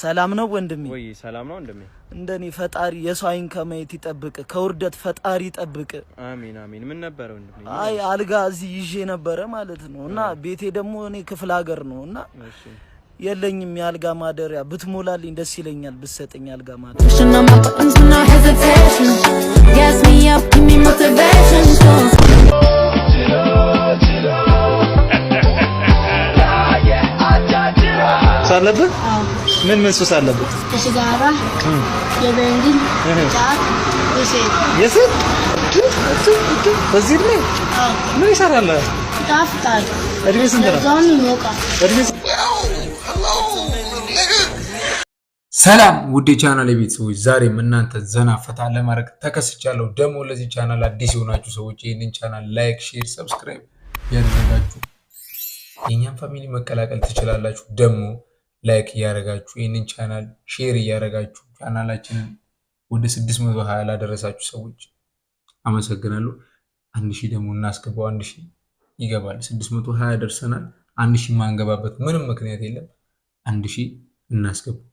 ሰላም ነው ወንድሜ? ወይ ሰላም ነው ወንድሜ። እንደኔ ፈጣሪ የሰው አይን ከማየት ይጠብቅ፣ ከውርደት ፈጣሪ ይጠብቅ። አሜን አሜን። ምን ነበር ወንድሜ? አይ አልጋ እዚህ ይዤ ነበረ ማለት ነው እና ቤቴ ደግሞ እኔ ክፍለ ሀገር ነውና እሺ የለኝም ያልጋ ማደሪያ። ብትሞላልኝ ደስ ይለኛል፣ ብትሰጠኝ ያልጋ ማደሪያ። ሳለበት ምን ሱስ አለበት? ሲጋራ፣ የቤንዚን፣ ጫት፣ የስት በዚህ ላይ ምን ይሰራል? ጣፍጣል። እድሜ ስንት ነው? ዛውን ይሞቃል። ሰላም ውድ ቻናል ቤተሰቦች፣ ዛሬም እናንተ ዘና ፈታ ለማድረግ ተከስቻለሁ። ደግሞ ለዚህ ቻናል አዲስ የሆናችሁ ሰዎች ይህንን ቻናል ላይክ፣ ሼር፣ ሰብስክራይብ ያደረጋችሁ የኛን ፋሚሊ መቀላቀል ትችላላችሁ። ደግሞ ላይክ ያደረጋችሁ ይህንን ቻናል ሼር ያደረጋችሁ ቻናላችንን ወደ 620 ላደረሳችሁ ሰዎች አመሰግናለሁ። 1000 ደግሞ እናስገባው። 1000 ይገባል። 620 ደርሰናል። 1000 ማንገባበት ምንም ምክንያት የለም። 1000 እናስገባው።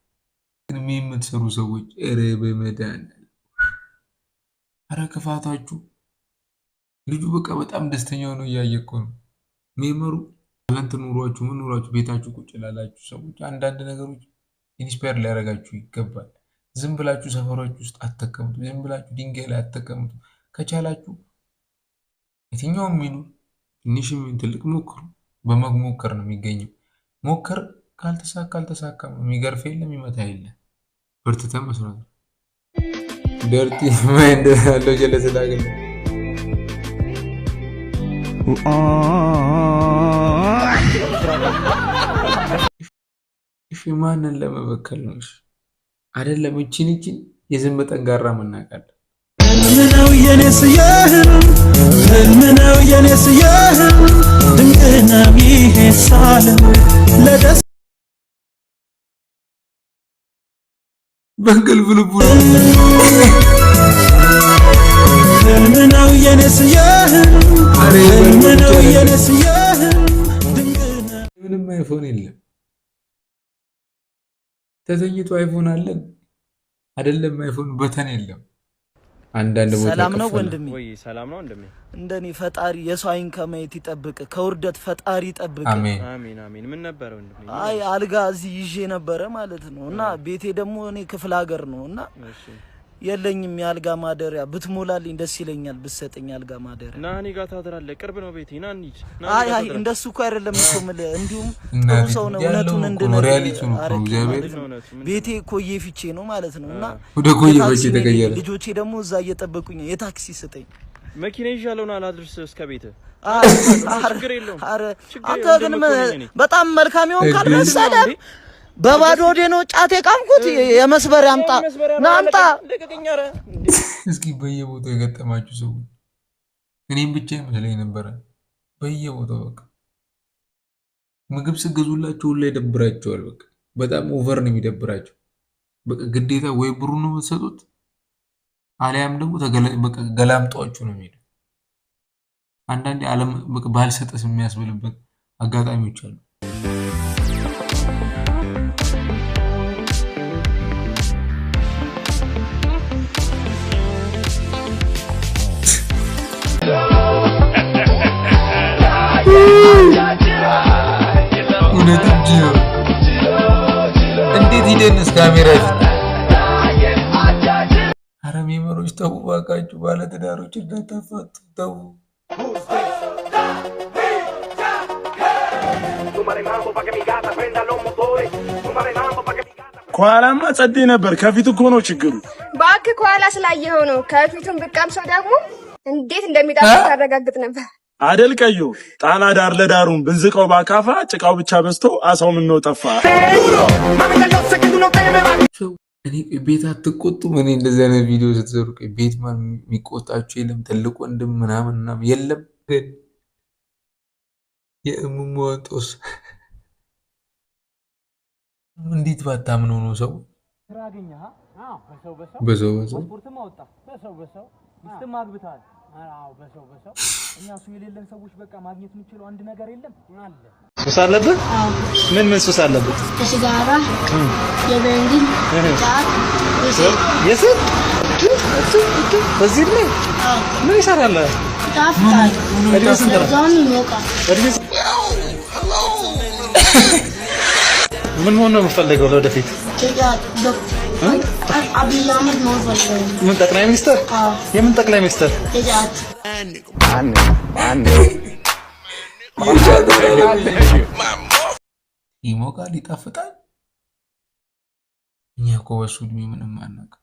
ግን የምትሰሩ ሰዎች ኧረ በመድኃኒዓለም ኧረ ክፋታችሁ። ልጁ በቃ በጣም ደስተኛ ሆኖ እያየኮ ነው ሜመሩ። እናንተ ኑሯችሁ ምን ኑሯችሁ ቤታችሁ ቁጭ ላላችሁ ሰዎች አንዳንድ ነገሮች ኢንስፓየር ሊያደርጋችሁ ይገባል። ዝም ብላችሁ ሰፈራችሁ ውስጥ አትተቀምጡ። ዝም ብላችሁ ድንጋይ ላይ አትተቀምጡ። ከቻላችሁ የትኛውም ሚኑር ትንሽም ትልቅ ሞክሩ። በመሞከር ነው የሚገኘው። ሞከር፣ ካልተሳካ አልተሳካም። የሚገርፍ የለም የሚመታ የለም። በርትተን መስራት ነው። ደርቲ ማይንድ ያለው ጀለስ ላገኝ እሺ ማንን ለመበከል ነው? እሺ አይደለም እቺን የዝም ጠንጋራ መናቃል ምነው የኔስ ምነው የኔስ ድንቅና ይሄሳል ለደስ በእንቅልፍ ልቡ ምነው የኔስ ምነው የኔስ ድንቅና ምንም አይፎን የለም። ተዘኝቶ አይፎን አለን አይደለም? አይፎን በተን የለም። አንዳንድ ቦታ ሰላም ነው ወንድሜ? ወይ ሰላም ነው ወንድሜ። እንደኔ ፈጣሪ የሰው አይን ከማየት ይጠብቅ፣ ከውርደት ፈጣሪ ይጠብቅ። አሜን አሜን አሜን። ምን ነበር ወንድሜ? አይ አልጋ እዚህ ይዤ ነበረ ማለት ነው እና ቤቴ ደግሞ እኔ ክፍለ ሀገር ነውና እሺ የለኝም ያልጋ ማደሪያ። ብትሞላልኝ ደስ ይለኛል፣ ብትሰጠኝ ያልጋ ማደሪያ። ና እኔ ጋር ታድራለህ፣ ቅርብ ነው ቤቴ። ና እንሂድ። አይ እንደሱ እኮ አይደለም እኮ የምልህ፣ እንዲሁም ጥሩ ሰው ነው እውነቱን እንድነግርህ። ቤቴ ኮዬ ፊቼ ነው ማለት ነው እና ወደ ኮዬ ፊቼ ተቀየረ። ልጆቼ ደግሞ እዛ እየጠበቁኝ የታክሲ ስጠኝ። መኪና ይዣለሁ ና ላድርስ እስከ ቤት። ችግር የለውም። አንተ ግን በጣም መልካም ይሆን ካልመሰለህ በባዶ ወዴ ነው ጫት የቃምኩት። የመስበር ያምጣ ናምጣ። እስኪ በየቦታው የገጠማችሁ ሰው እኔም ብቻ ይመስለኝ ነበረ። በየቦታው በቃ ምግብ ስገዙላችሁ ሁላ ይደብራቸዋል። በቃ በጣም ኦቨር ነው የሚደብራቸው። በቃ ግዴታ ወይ ብሩ ነው የምትሰጡት አሊያም ደግሞ በቃ ገላምጧችሁ ነው የሚሄዱ። አንዳንዴ ዓለም በቃ ባልሰጠስ የሚያስብልበት አጋጣሚዎች አሉ። እንዴት ሂደንስ ካሜራ ፊት ኧረ ሜመሮች ተው እባካችሁ፣ ባለትዳሮች እንዳታፋቱ ተው። ከኋላማ ጸዴ ነበር፣ ከፊት እኮ ነው ችግሩ። እባክህ ከኋላ ስላየኸው ነው። ከፊቱን ብቀምሰው ደግሞ እንዴት እንደሚጣፍጥ ታረጋግጥ ነበር አደል? ቀዩ ጣና ዳር ለዳሩን ብንዝቀው ባካፋ ጭቃው ብቻ በዝቶ አሳው ምን ነው ጠፋ። እኔ ቤት አትቆጡም? እኔ እንደዚህ አይነት ቪዲዮ ስትሰሩ ቤት ማን የሚቆጣችሁ የለም? ትልቅ ወንድም ምናምን የለም? ግን የእሙሞጦስ እንዴት ባታምነው ነው ሰው በሰው አዎ በሰው እኛ እሱ የሌለን ሰዎች በቃ ማግኘት የምንችለው አንድ ነገር የለም አለ። ሱስ አለብህ? ምን ሱስ አለብህ? የሲጋራ የቤንዚን ጫት የስት በዚህ ላይ ምን ይሰራል? ይጣፍጣል። እድሜ ስንት ነው? በዛውም ይሞቃል። ምን መሆን ነው የምትፈልገው ለወደፊት? አብይ አህመድ ነው የምፈልገው። ምን ጠቅላይ ሚኒስትር? የምን ጠቅላይ ሚኒስትር? የጫት ይሞቃል፣ ይጣፍጣል። እኛ እኮ በሱ እድሜ ምንም አናውቅም።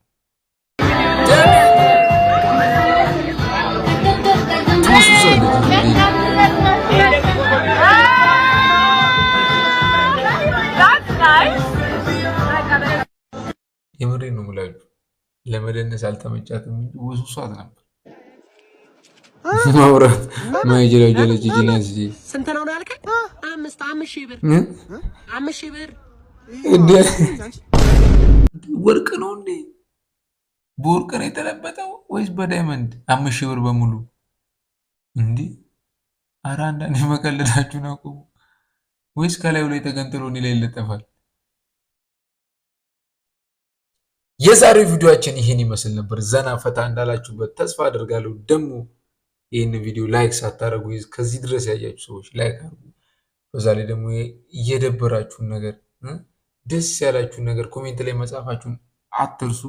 የምሬን ነው የምላችሁ። ለመደነስ አልተመቻትም እንጂ ወሱሷት ነበር። ማውራት ማይጀለው ጀለች ጂናስ ስንት ነው ያልከኝ? 5,000 ብር 5,000 ብር እንዴ! ወርቅ ነው እንዴ? በወርቅ ነው የተለበጠው ወይስ በዳይመንድ? 5,000 ብር በሙሉ እንዴ! ኧረ አንዳንዴ መቀለዳችሁን አቁሙ። ወይስ ከላዩ ላይ ተገንጥሎ እኔ ላይ ይለጠፋል? የዛሬው ቪዲዮአችን ይሄን ይመስል ነበር። ዘና ፈታ እንዳላችሁበት ተስፋ አደርጋለሁ። ደግሞ ይህን ቪዲዮ ላይክ ሳታደርጉ ከዚህ ድረስ ያያችሁ ሰዎች ላይክ አድርጉ። በዛ ላይ ደግሞ እየደበራችሁን ነገር ደስ ያላችሁን ነገር ኮሜንት ላይ መጻፋችሁን አትርሱ።